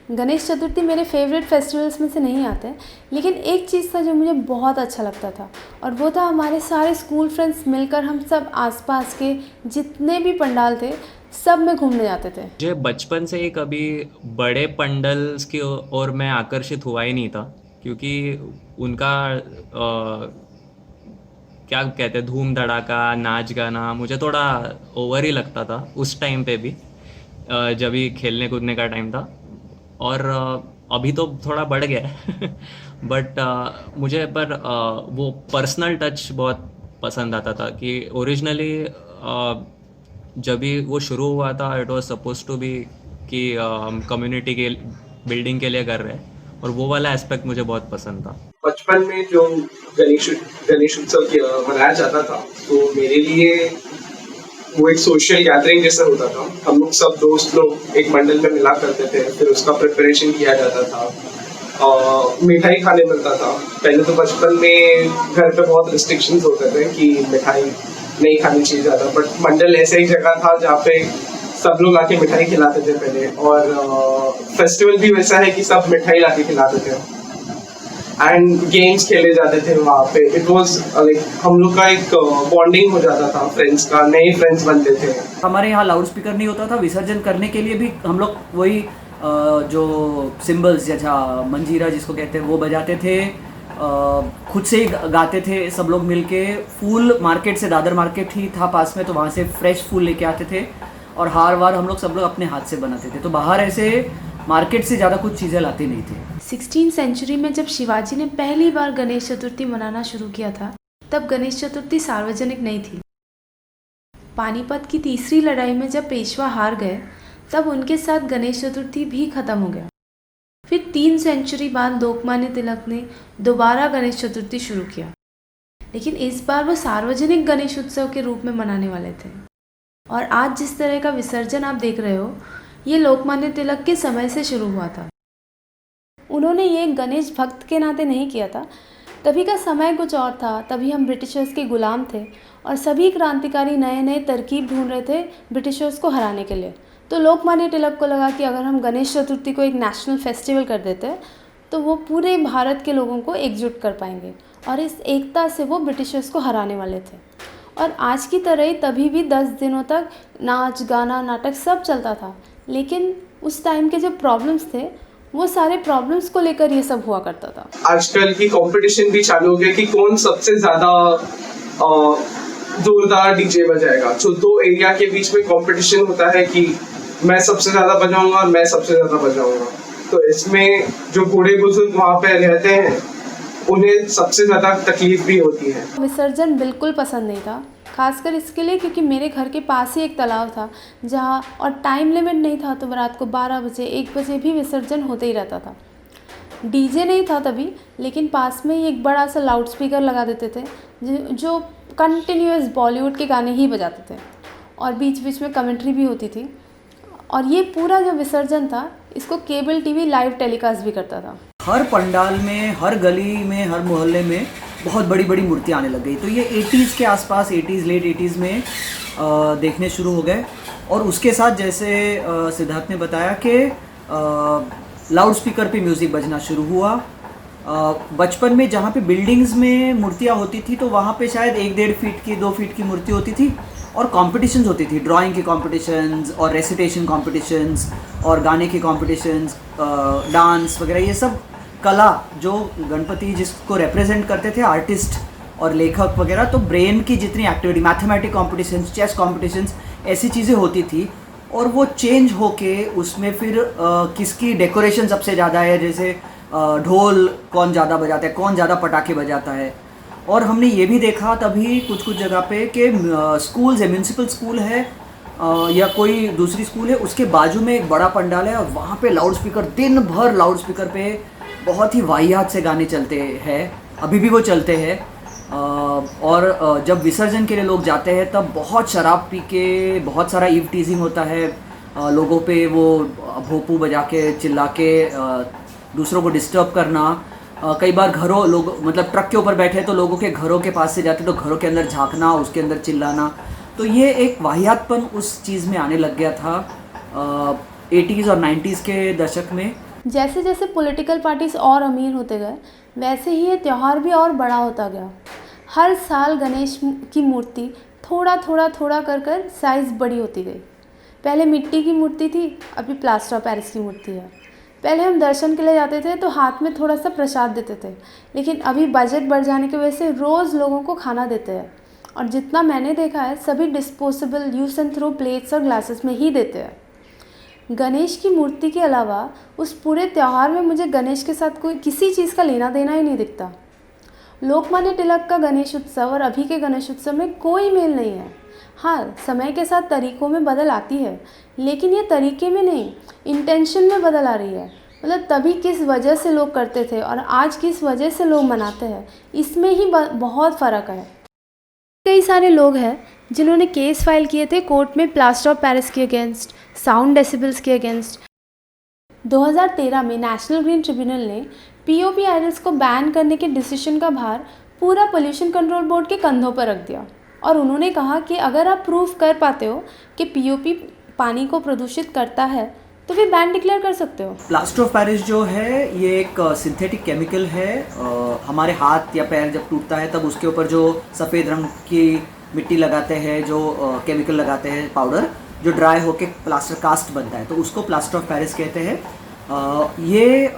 गणेश चतुर्थी मेरे favourite festivals में से नहीं आते हैं, लेकिन एक चीज़ था जो मुझे बहुत अच्छा लगता था और वो था हमारे सारे स्कूल फ्रेंड्स मिलकर हम सब आसपास के जितने भी पंडाल थे सब में घूमने जाते थे। मुझे बचपन से ही कभी बड़े पंडल्स की ओर मैं आकर्षित हुआ ही नहीं था, क्योंकि उनका क्या कहते हैं, धूम धड़ाका नाच गाना मुझे थोड़ा ओवर ही लगता था उस टाइम पे भी, जब भी खेलने कूदने का टाइम था। और अभी तो थोड़ा बढ़ गया है बट मुझे पर वो पर्सनल टच बहुत पसंद आता था कि ओरिजिनली जब भी वो शुरू हुआ था it was suppose to be कि हम कम्युनिटी के बिल्डिंग के लिए कर रहे हैं, और वो वाला एस्पेक्ट मुझे बहुत पसंद था। बचपन में जो गणेश गणेश उत्सव मनाया जाता था, तो मेरे लिए वो एक सोशल गैदरिंग जैसा होता था। हम लोग सब दोस्त लोग एक मंडल में मिला करते थे, फिर उसका प्रिपरेशन किया जाता था और मिठाई खाने मिलता था। पहले तो बचपन में घर पे बहुत रिस्ट्रिक्शंस होते थे कि मिठाई नहीं खानी चाहिए ज़्यादा, बट मंडल ऐसा ही जगह था जहाँ पे सब लोग आके मिठाई खिलाते थे पहले, और फेस्टिवल भी वैसा है कि सब मिठाई लाके खिलाते थे एंड गेम्स खेले जाते थे वहाँ पे। इट वाज लाइक हम लोग का एक बॉन्डिंग हो जाता था, फ्रेंड्स का, नए फ्रेंड्स बनते थे। हमारे यहाँ लाउड स्पीकर नहीं होता था, विसर्जन करने के लिए भी हम लोग वही जो सिम्बल्स जैसा मंजीरा जिसको कहते हैं वो बजाते थे, खुद से ही गाते थे सब लोग मिलके। फूल मार्केट से, दादर मार्केट ही था पास में, तो वहाँ से फ्रेश फूल लेके आते थे और हार वार हम लोग सब लोग अपने हाथ से बनाते थे। तो बाहर ऐसे मार्केट से ज़्यादा कुछ चीज़ें लाते नहीं थे। 16वीं सेंचुरी में जब शिवाजी ने पहली बार गणेश चतुर्थी मनाना शुरू किया था, तब गणेश चतुर्थी सार्वजनिक नहीं थी। पानीपत की तीसरी लड़ाई में जब पेशवा हार गए, तब उनके साथ गणेश चतुर्थी भी खत्म हो गया। फिर 3 सेंचुरी बाद लोकमान्य तिलक ने दोबारा गणेश चतुर्थी शुरू किया, लेकिन इस बार वो सार्वजनिक गणेश उत्सव के रूप में मनाने वाले थे। और आज जिस तरह का विसर्जन आप देख रहे हो, ये लोकमान्य तिलक के समय से शुरू हुआ था। उन्होंने ये गणेश भक्त के नाते नहीं किया था, तभी का समय कुछ और था। तभी हम ब्रिटिशर्स के गुलाम थे और सभी क्रांतिकारी नए नए तरकीब ढूंढ रहे थे ब्रिटिशर्स को हराने के लिए। तो लोकमान्य तिलक को लगा कि अगर हम गणेश चतुर्थी को एक नेशनल फेस्टिवल कर देते हैं तो वो पूरे भारत के लोगों को एकजुट कर पाएंगे, और इस एकता से वो ब्रिटिशर्स को हराने वाले थे। और आज की तरह ही तभी भी 10 दिनों तक नाच गाना नाटक सब चलता था, लेकिन उस टाइम के जो प्रॉब्लम्स थे वो सारे प्रॉब्लम्स को लेकर ये सब हुआ करता था। आजकल की कंपटीशन भी चालू हो गया कि कौन सबसे ज्यादा जोरदार डीजे बजाएगा। तो 2 एरिया के बीच में कंपटीशन होता है कि मैं सबसे ज्यादा बजाऊंगा और मैं सबसे ज्यादा बजाऊंगा। तो इसमें जो बूढ़े बुजुर्ग वहाँ पे रहते हैं उन्हें सबसे ज्यादा तकलीफ भी होती है। विसर्जन बिल्कुल पसंद नहीं था, खासकर इसके लिए क्योंकि मेरे घर के पास ही एक तालाब था जहाँ, और टाइम लिमिट नहीं था, तो रात को 12 बजे 1 बजे भी विसर्जन होते ही रहता था। डीजे नहीं था तभी, लेकिन पास में ही एक बड़ा सा लाउड स्पीकर लगा देते थे जो कंटिन्यूअस बॉलीवुड के गाने ही बजाते थे, और बीच बीच में कमेंट्री भी होती थी। और ये पूरा जो विसर्जन था इसको केबल टीवी लाइव टेलीकास्ट भी करता था। हर पंडाल में, हर गली में, हर मोहल्ले में बहुत बड़ी बड़ी मूर्तियाँ आने लग गई। तो ये 80s के आसपास, 80s लेट 80s में देखने शुरू हो गए। और उसके साथ जैसे सिद्धार्थ ने बताया कि लाउड स्पीकर पे म्यूज़िक बजना शुरू हुआ। बचपन में जहाँ पे बिल्डिंग्स में मूर्तियाँ होती थी तो वहाँ पे शायद 1-1.5 फीट की, 2 फीट की मूर्ति होती थी, और कॉम्पिटिशन्स होती थी, ड्राइंग की कॉम्पिटिशन्स और रेसिटेशन कॉम्पिटिशन्स और गाने की कॉम्पिटिशन्स, डांस वगैरह, ये सब कला जो गणपति जिसको रिप्रेजेंट करते थे आर्टिस्ट और लेखक वगैरह, तो ब्रेन की जितनी activity, mathematic competitions, chess competitions, ऐसी चीज़ें होती थी। और वो चेंज होके उसमें फिर किसकी डेकोरेशन सबसे ज़्यादा है, जैसे ढोल कौन ज़्यादा बजाता है, कौन ज़्यादा पटाखे बजाता है। और हमने ये भी देखा तभी कुछ कुछ जगह पे कि स्कूल्स है, म्यूनसिपल स्कूल है या कोई दूसरी स्कूल है, उसके बाजू में एक बड़ा पंडाल है और वहाँ पे लाउड स्पीकर, दिन भर लाउड स्पीकर पे बहुत ही वाहियात से गाने चलते हैं, अभी भी वो चलते हैं। और जब विसर्जन के लिए लोग जाते हैं तब बहुत शराब पी के बहुत सारा ईव टीजिंग होता है, लोगों पे वो भोपू बजा के चिल्ला के दूसरों को डिस्टर्ब करना। कई बार घरों लोग, मतलब ट्रक के ऊपर बैठे तो लोगों के घरों के पास से जाते तो घरों के अंदर झांकना, उसके अंदर चिल्लाना। तो ये एक वाहियातपन उस चीज़ में आने लग गया था 80s और 90s के दशक में। जैसे जैसे पॉलिटिकल पार्टीज और अमीर होते गए, वैसे ही ये त्यौहार भी और बड़ा होता गया। हर साल गणेश की मूर्ति थोड़ा थोड़ा थोड़ा कर साइज़ बड़ी होती गई। पहले मिट्टी की मूर्ति थी, अभी प्लास्टर ऑफ पेरिस की मूर्ति है। पहले हम दर्शन के लिए जाते थे तो हाथ में थोड़ा सा प्रसाद देते थे, लेकिन अभी बजट बढ़ जाने की वजह से रोज़ लोगों को खाना देते हैं, और जितना मैंने देखा है सभी disposable use and throw plates और ग्लासेस में ही देते हैं। गणेश की मूर्ति के अलावा उस पूरे त्यौहार में मुझे गणेश के साथ कोई किसी चीज़ का लेना देना ही नहीं दिखता। लोकमान्य तिलक का गणेश उत्सव और अभी के गणेश उत्सव में कोई मेल नहीं है। हाँ, समय के साथ तरीक़ों में बदल आती है, लेकिन ये तरीके में नहीं, इंटेंशन में बदल आ रही है। मतलब तभी किस वजह से लोग करते थे और आज किस वजह से लोग मनाते हैं, इसमें ही बहुत फ़र्क है। कई सारे लोग हैं जिन्होंने केस फाइल किए थे कोर्ट में प्लास्टर ऑफ पेरिस के अगेंस्ट, साउंड डेसिबल्स के अगेंस्ट। 2013 में नेशनल ग्रीन ट्रिब्यूनल ने पीओपी आइडल्स को बैन करने के डिसीजन का भार पूरा पोल्यूशन कंट्रोल बोर्ड के कंधों पर रख दिया, और उन्होंने कहा कि अगर आप प्रूव कर पाते हो कि पीओपी पानी को प्रदूषित करता है तो फिर बैन डिक्लेयर कर सकते हो। प्लास्टर ऑफ पेरिस जो है ये एक सिंथेटिक केमिकल है। हमारे हाथ या पैर जब टूटता है तब उसके ऊपर जो सफ़ेद रंग की मिट्टी लगाते हैं, जो केमिकल लगाते हैं, पाउडर, जो ड्राई होके प्लास्टर कास्ट बनता है, तो उसको प्लास्टर ऑफ पेरिस कहते हैं। ये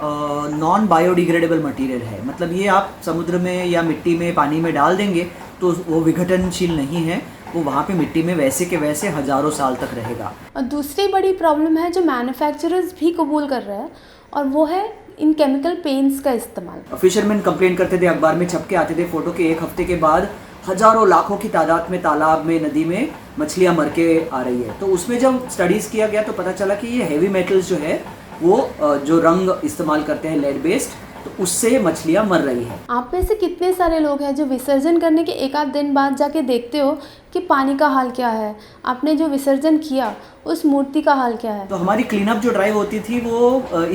नॉन बायोडिग्रेडेबल मटेरियल है, मतलब ये आप समुद्र में या मिट्टी में, पानी में डाल देंगे तो वो विघटनशील नहीं है, वो वहाँ पे मिट्टी में वैसे के वैसे हज़ारों साल तक रहेगा। और दूसरी बड़ी प्रॉब्लम है जो मैन्युफैक्चरर्स भी कबूल कर रहे हैं, और वो है इन केमिकल पेंट्स का इस्तेमाल। फिशरमैन कंप्लेन करते थे, अखबार में छप के आते थे फोटो के 1 हफ्ते के बाद हज़ारों लाखों की तादाद में तालाब में, नदी में मछलियाँ मर के आ रही है। तो उसमें जब स्टडीज़ किया गया तो पता चला कि ये हैवी मेटल्स जो है वो जो रंग इस्तेमाल करते हैं लेड बेस्ड, तो उससे मछलियाँ मर रही है। आप में से कितने सारे लोग हैं जो विसर्जन करने के एक आध दिन बाद जाके देखते हो कि पानी का हाल क्या है, आपने जो विसर्जन किया उस मूर्ति का हाल क्या है। तो हमारी क्लीन अप जो ड्राइव होती थी वो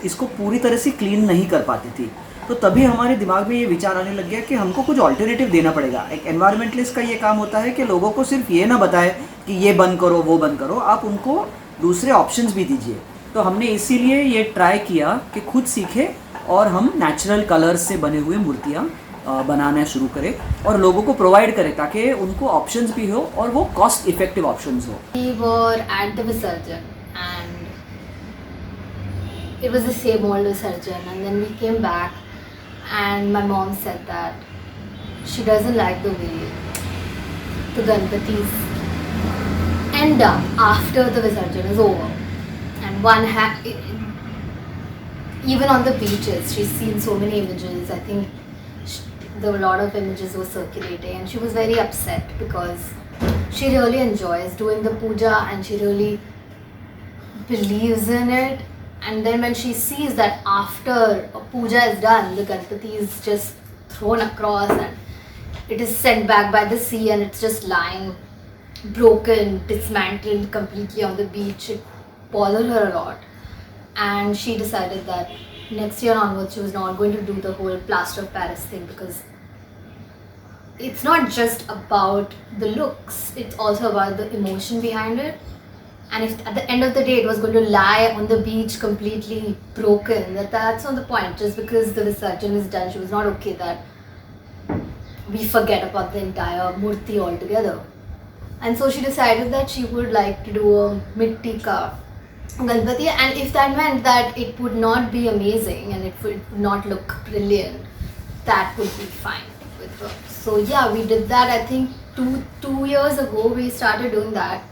इसको पूरी तरह से क्लीन नहीं कर पाती थी, तो तभी हमारे दिमाग में ये विचार आने लग गया कि हमको कुछ ऑल्टरनेटिव देना पड़ेगा। एक एनवायरमेंटलिस्ट का ये काम होता है कि लोगों को सिर्फ ये ना बताए कि ये बंद करो, वो बंद करो, आप उनको दूसरे ऑप्शंस भी दीजिए। तो हमने इसीलिए ये ट्राई किया कि खुद सीखे और हम नेचुरल कलर्स से बने हुए मूर्तियाँ बनाना शुरू करें और लोगों को प्रोवाइड करें ताकि उनको ऑप्शंस भी हो और वो कॉस्ट इफेक्टिव ऑप्शंस हो। We were at the Visarjan and it was the same old Visarjan, and then we came back and my mom said that she doesn't like the way the Ganpatis end up after the Visarjan is over. And even on the beaches, she's seen so many images. I think there were a lot of images were circulating, and she was very upset because she really enjoys doing the puja and she really believes in it. And then when she sees that after a puja is done, the Ganpati is just thrown across and it is sent back by the sea and it's just lying broken, dismantled completely on the beach, it bothered her a lot. And she decided that next year onwards she was not going to do the whole plaster of Paris thing, because it's not just about the looks, it's also about the emotion behind it. And if at the end of the day it was going to lie on the beach completely broken, that's not the point. Just because the Visarjan is done, she was not okay that we forget about the entire murti altogether. And so she decided that she would like to do a mitti ka Ganpati, and if that meant that it would not be amazing and it would not look brilliant, that would be fine with her. So yeah, we did that. I think two years ago we started doing that,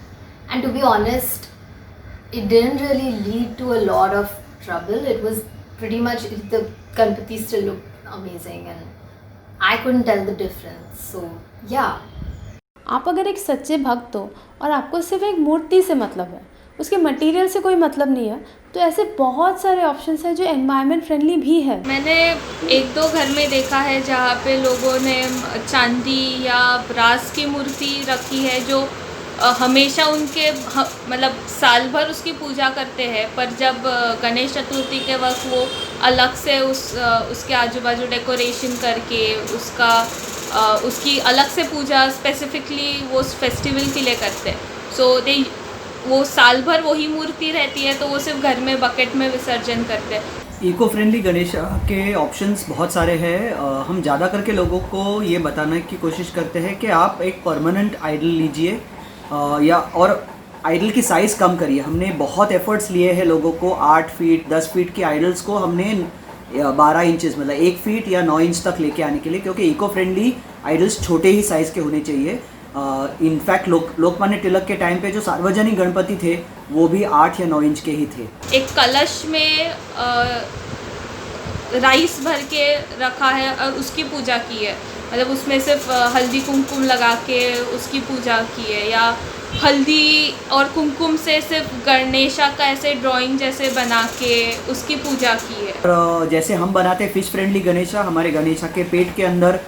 and to be honest, it didn't really lead to a lot of trouble. It was pretty much, the Ganpati still looked amazing and I couldn't tell the difference. So yeah. आप अगर एक सच्चे भक्त हो और आपको सिर्फ एक मूर्ति से मतलब है, उसके मटेरियल से कोई मतलब नहीं है, तो ऐसे बहुत सारे ऑप्शंस हैं जो एनवायरनमेंट फ्रेंडली भी है। मैंने 1-2 घर में देखा है जहाँ पे लोगों ने चांदी या ब्रास की मूर्ति रखी है जो हमेशा उनके मतलब साल भर उसकी पूजा करते हैं, पर जब गणेश चतुर्थी के वक्त वो अलग से उसके आजू बाजू डेकोरेशन करके उसकी अलग से पूजा स्पेसिफिकली वो फेस्टिवल के लिए करते हैं। सो दे वो साल भर वही मूर्ति रहती है, तो वो सिर्फ घर में बकेट में विसर्जन करते हैं। इको फ्रेंडली गणेश के ऑप्शंस बहुत सारे हैं। हम ज़्यादा करके लोगों को ये बताने की कोशिश करते हैं कि आप एक परमानेंट आइडल लीजिए या और आइडल की साइज़ कम करिए। हमने बहुत एफर्ट्स लिए हैं लोगों को 8 फीट 10 फीट की आइडल्स को हमने 12 इंचेस मतलब 1 फीट या 9 इंच तक लेके आने के लिए, क्योंकि इको फ्रेंडली आइडल्स छोटे ही साइज़ के होने चाहिए। इनफैक्ट लोकमान्य तिलक के टाइम पे जो सार्वजनिक गणपति थे वो भी 8 या 9 इंच के ही थे। एक कलश में राइस भर के रखा है और उसकी पूजा की है, मतलब उसमें सिर्फ हल्दी कुमकुम लगा के उसकी पूजा की है, या हल्दी और कुमकुम से सिर्फ गणेशा का ऐसे ड्राइंग जैसे बना के उसकी पूजा की है। और जैसे हम बनाते हैं फिश फ्रेंडली गणेशा, हमारे गणेशा के पेट के अंदर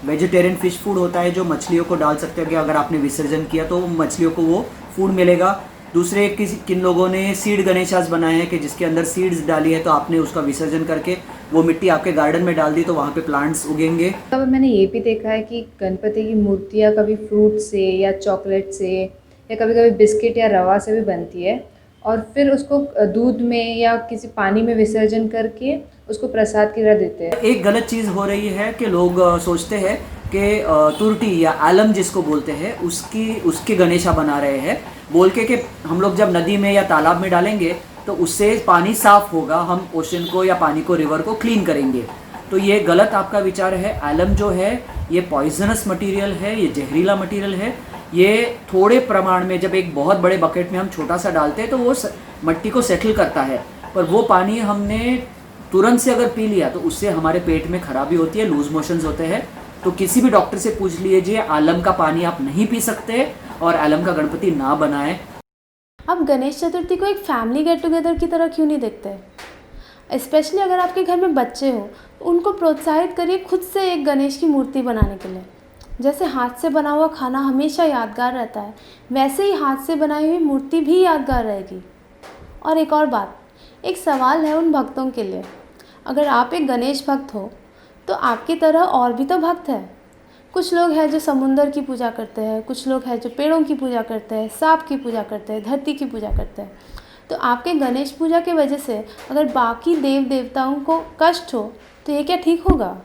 वेजिटेरियन फिश फूड होता है जो मछलियों को डाल सकते हो कि अगर आपने विसर्जन किया तो मछलियों को वो फूड मिलेगा। दूसरे किन लोगों ने सीड गणेशास बनाए हैं कि जिसके अंदर सीड्स डाली है, तो आपने उसका विसर्जन करके वो मिट्टी आपके गार्डन में डाल दी तो वहाँ पे प्लांट्स उगेंगे। अब मैंने ये भी देखा है कि गणपति की मूर्तियाँ कभी फ्रूट से या चॉकलेट से या कभी कभी बिस्किट या रवा से भी बनती है, और फिर उसको दूध में या किसी पानी में विसर्जन करके उसको प्रसाद की तरह देते हैं। एक गलत चीज़ हो रही है कि लोग सोचते हैं कि तुरटी या आलम जिसको बोलते हैं उसकी गणेशा बना रहे हैं बोल के कि हम लोग जब नदी में या तालाब में डालेंगे तो उससे पानी साफ होगा, हम ओशन को या पानी को रिवर को क्लीन करेंगे। तो ये गलत आपका विचार है। आलम जो है ये पॉइजनस मटेरियल है, ये जहरीला मटेरियल है। ये थोड़े प्रमाण में जब एक बहुत बड़े बकेट में हम छोटा सा डालते हैं तो वो मट्टी को सेटल करता है, पर वो पानी हमने तुरंत से अगर पी लिया तो उससे हमारे पेट में खराबी होती है, लूज मोशंस होते हैं। तो किसी भी डॉक्टर से पूछ लीजिए, आलम का पानी आप नहीं पी सकते और आलम का गणपति ना बनाएं। आप गणेश चतुर्थी को एक फैमिली गेट टुगेदर की तरह क्यों नहीं देखते? स्पेशली अगर आपके घर में बच्चे हो तो उनको प्रोत्साहित करिए खुद से एक गणेश की मूर्ति बनाने के लिए। जैसे हाथ से बना हुआ खाना हमेशा यादगार रहता है, वैसे ही हाथ से बनाई हुई मूर्ति भी यादगार रहेगी। और एक और बात, एक सवाल है उन भक्तों के लिए। अगर आप एक गणेश भक्त हो तो आपकी तरह और भी तो भक्त है। कुछ लोग हैं जो समुंदर की पूजा करते हैं, कुछ लोग हैं जो पेड़ों की पूजा करते हैं, सांप की पूजा करते हैं, धरती की पूजा करते हैं। तो आपके गणेश पूजा की वजह से अगर बाकी देव देवताओं को कष्ट हो तो ये क्या ठीक होगा?